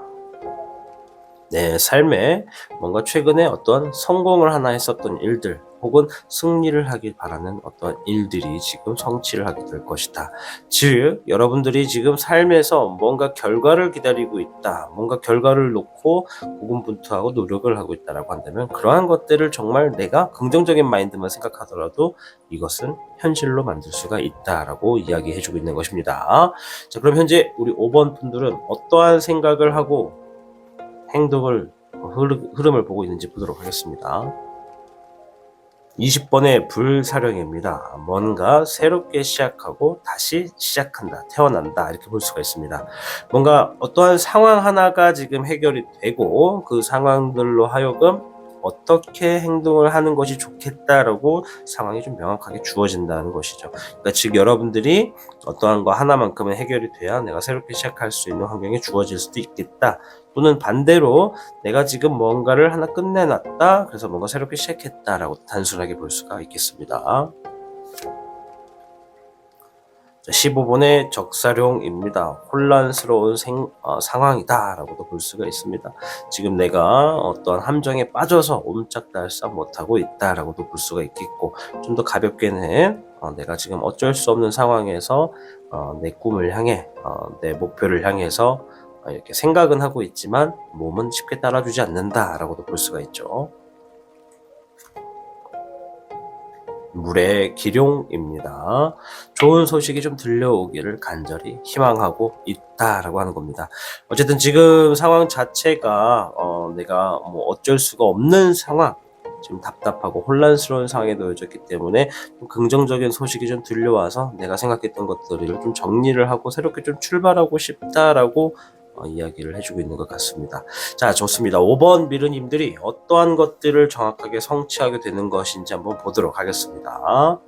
내 삶에 뭔가 최근에 어떤 성공을 하나 했었던 일들 혹은 승리를 하길 바라는 어떤 일들이 지금 성취를 하게 될 것이다. 즉 여러분들이 지금 삶에서 뭔가 결과를 기다리고 있다, 뭔가 결과를 놓고 고군분투하고 노력을 하고 있다라고 한다면 그러한 것들을 정말 내가 긍정적인 마인드만 생각하더라도 이것은 현실로 만들 수가 있다라고 이야기해주고 있는 것입니다. 자, 그럼 현재 우리 5번 분들은 어떠한 생각을 하고 행동을 흐름을 보고 있는지 보도록 하겠습니다. 20번의 불사령입니다. 뭔가 새롭게 시작하고 다시 시작한다, 태어난다 이렇게 볼 수가 있습니다. 뭔가 어떠한 상황 하나가 지금 해결이 되고 그 상황들로 하여금 어떻게 행동을 하는 것이 좋겠다라고 상황이 좀 명확하게 주어진다는 것이죠. 그러니까 즉 여러분들이 어떠한 거 하나만큼은 해결이 돼야 내가 새롭게 시작할 수 있는 환경이 주어질 수도 있겠다. 또는 반대로 내가 지금 뭔가를 하나 끝내놨다, 그래서 뭔가 새롭게 시작했다라고 단순하게 볼 수가 있겠습니다. 15번의 적사룡입니다. 혼란스러운 상황이다 라고도 볼 수가 있습니다. 지금 내가 어떠한 함정에 빠져서 옴짝달싹 못하고 있다 라고도 볼 수가 있겠고, 좀 더 가볍게는 내가 지금 어쩔 수 없는 상황에서 내 꿈을 향해 내 목표를 향해서 이렇게 생각은 하고 있지만 몸은 쉽게 따라주지 않는다 라고도 볼 수가 있죠. 물의 기룡입니다. 좋은 소식이 좀 들려오기를 간절히 희망하고 있다라고 하는 겁니다. 어쨌든 지금 상황 자체가 내가 뭐 어쩔 수가 없는 상황, 지금 답답하고 혼란스러운 상황에 놓여졌기 때문에 좀 긍정적인 소식이 좀 들려와서 내가 생각했던 것들을 좀 정리를 하고 새롭게 좀 출발하고 싶다라고 이야기를 해주고 있는 것 같습니다. 자, 좋습니다. 5번 미르님들이 어떠한 것들을 정확하게 성취하게 되는 것인지 한번 보도록 하겠습니다.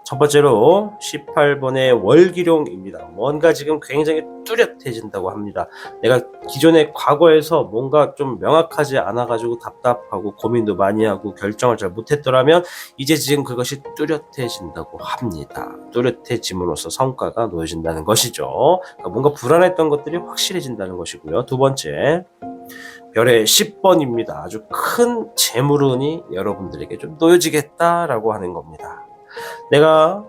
첫 번째로 18번의 월기룡입니다. 뭔가 지금 굉장히 뚜렷해진다고 합니다. 내가 기존의 과거에서 뭔가 좀 명확하지 않아가지고 답답하고 고민도 많이 하고 결정을 잘 못했더라면 이제 지금 그것이 뚜렷해진다고 합니다. 뚜렷해짐으로써 성과가 놓여진다는 것이죠. 그러니까 뭔가 불안했던 것들이 확실해진다는 것이고요. 두 번째, 별의 10번입니다. 아주 큰 재물운이 여러분들에게 좀 놓여지겠다라고 하는 겁니다. 내가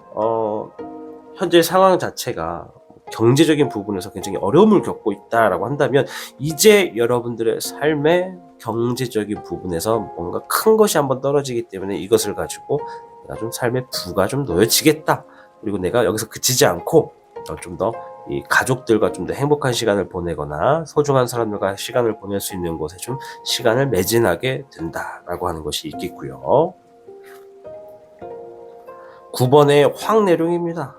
현재 상황 자체가 경제적인 부분에서 굉장히 어려움을 겪고 있다라고 한다면 이제 여러분들의 삶의 경제적인 부분에서 뭔가 큰 것이 한번 떨어지기 때문에 이것을 가지고 내가 좀 삶의 부가 좀 놓여지겠다. 그리고 내가 여기서 그치지 않고 좀 더 이 가족들과 좀 더 행복한 시간을 보내거나 소중한 사람들과 시간을 보낼 수 있는 곳에 좀 시간을 매진하게 된다라고 하는 것이 있겠고요. 9번의 황내룡입니다.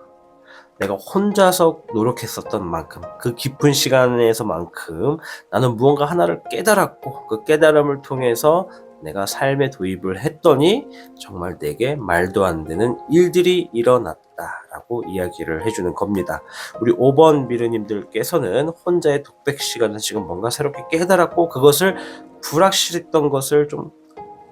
내가 혼자서 노력했었던 만큼, 그 깊은 시간에서만큼 나는 무언가 하나를 깨달았고 그 깨달음을 통해서 내가 삶에 도입을 했더니 정말 내게 말도 안 되는 일들이 일어났다라고 이야기를 해주는 겁니다. 우리 5번 미르님들께서는 혼자의 독백 시간에 지금 뭔가 새롭게 깨달았고 그것을 불확실했던 것을 좀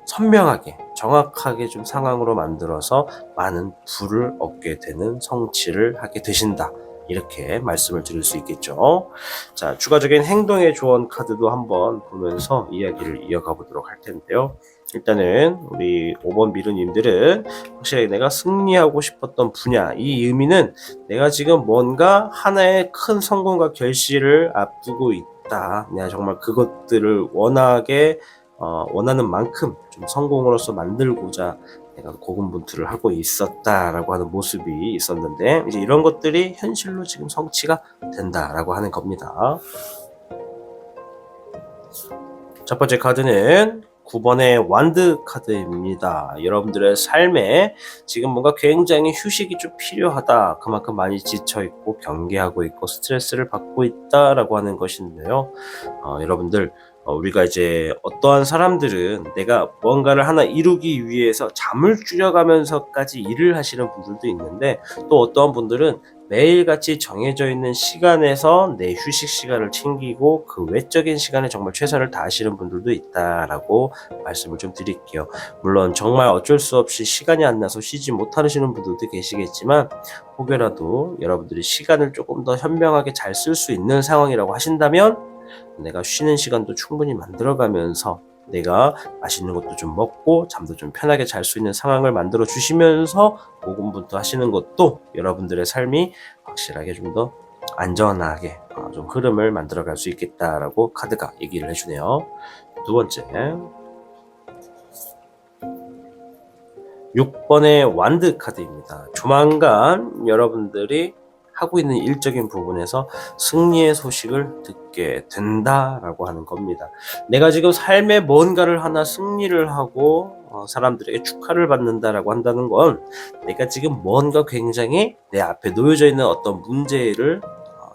선명하게 정확하게 좀 상황으로 만들어서 많은 부를 얻게 되는 성취를 하게 되신다, 이렇게 말씀을 드릴 수 있겠죠. 자, 추가적인 행동의 조언 카드도 한번 보면서 이야기를 이어가 보도록 할 텐데요. 일단은 우리 5번 미르님들은 확실히 내가 승리하고 싶었던 분야, 이 의미는 내가 지금 뭔가 하나의 큰 성공과 결실을 앞두고 있다, 내가 정말 그것들을 원하는 만큼 좀 성공으로서 만들고자 내가 고군분투를 하고 있었다라고 하는 모습이 있었는데, 이제 이런 것들이 현실로 지금 성취가 된다라고 하는 겁니다. 첫 번째 카드는 9번의 완드 카드입니다. 여러분들의 삶에 지금 뭔가 굉장히 휴식이 좀 필요하다, 그만큼 많이 지쳐있고 경계하고 있고 스트레스를 받고 있다라고 하는 것인데요. 여러분들, 우리가 이제 어떠한 사람들은 내가 뭔가를 하나 이루기 위해서 잠을 줄여가면서까지 일을 하시는 분들도 있는데, 또 어떠한 분들은 매일같이 정해져 있는 시간에서 내 휴식 시간을 챙기고 그 외적인 시간에 정말 최선을 다하시는 분들도 있다라고 말씀을 좀 드릴게요. 물론 정말 어쩔 수 없이 시간이 안 나서 쉬지 못하시는 분들도 계시겠지만, 혹여라도 여러분들이 시간을 조금 더 현명하게 잘 쓸 수 있는 상황이라고 하신다면 내가 쉬는 시간도 충분히 만들어가면서 내가 맛있는 것도 좀 먹고 잠도 좀 편하게 잘 수 있는 상황을 만들어 주시면서 고군분투 하시는 것도 여러분들의 삶이 확실하게 좀 더 안전하게 좀 흐름을 만들어 갈 수 있겠다라고 카드가 얘기를 해주네요. 두 번째, 6번의 완드 카드입니다. 조만간 여러분들이 하고 있는 일적인 부분에서 승리의 소식을 듣게 된다라고 하는 겁니다. 내가 지금 삶에 뭔가를 하나 승리를 하고 사람들에게 축하를 받는다라고 한다는 건 내가 지금 뭔가 굉장히 내 앞에 놓여져 있는 어떤 문제를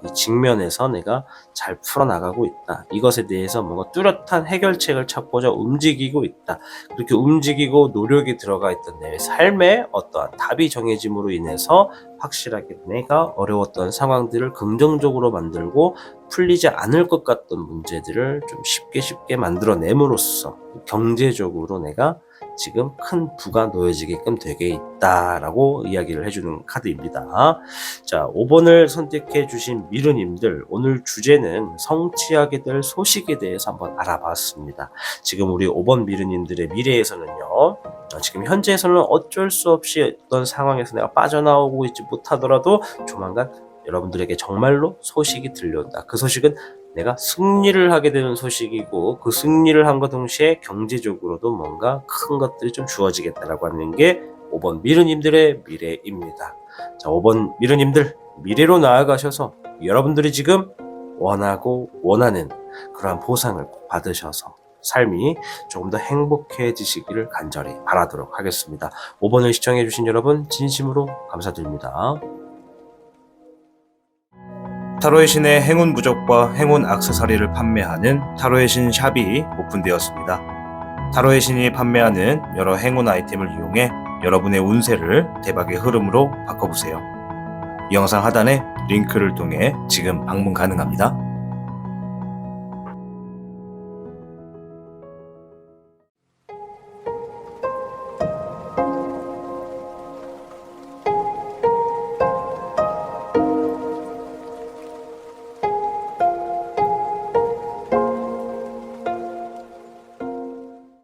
이 직면에서 내가 잘 풀어나가고 있다, 이것에 대해서 뭔가 뚜렷한 해결책을 찾고자 움직이고 있다, 그렇게 움직이고 노력이 들어가 있던 내 삶에 어떠한 답이 정해짐으로 인해서 확실하게 내가 어려웠던 상황들을 긍정적으로 만들고 풀리지 않을 것 같던 문제들을 좀 쉽게 만들어냄으로써 경제적으로 내가 지금 큰 부가 놓여지게끔 되게 있다라고 이야기를 해주는 카드입니다. 자, 5번을 선택해 주신 미르님들, 오늘 주제는 성취하게 될 소식에 대해서 한번 알아봤습니다. 지금 우리 5번 미르님들의 미래에서는요, 지금 현재에서는 어쩔 수 없이 어떤 상황에서 내가 빠져나오고 있지 못하더라도 조만간 여러분들에게 정말로 소식이 들려온다. 그 소식은 내가 승리를 하게 되는 소식이고, 그 승리를 함과 동시에 경제적으로도 뭔가 큰 것들이 좀 주어지겠다라고 하는 게 5번 미르님들의 미래입니다. 자, 5번 미르님들, 미래로 나아가셔서 여러분들이 지금 원하고 원하는 그러한 보상을 꼭 받으셔서 삶이 조금 더 행복해지시기를 간절히 바라도록 하겠습니다. 5번을 시청해주신 여러분 진심으로 감사드립니다. 타로의 신의 행운 부적과 행운 액세서리를 판매하는 타로의 신 샵이 오픈되었습니다. 타로의 신이 판매하는 여러 행운 아이템을 이용해 여러분의 운세를 대박의 흐름으로 바꿔보세요. 이 영상 하단에 링크를 통해 지금 방문 가능합니다.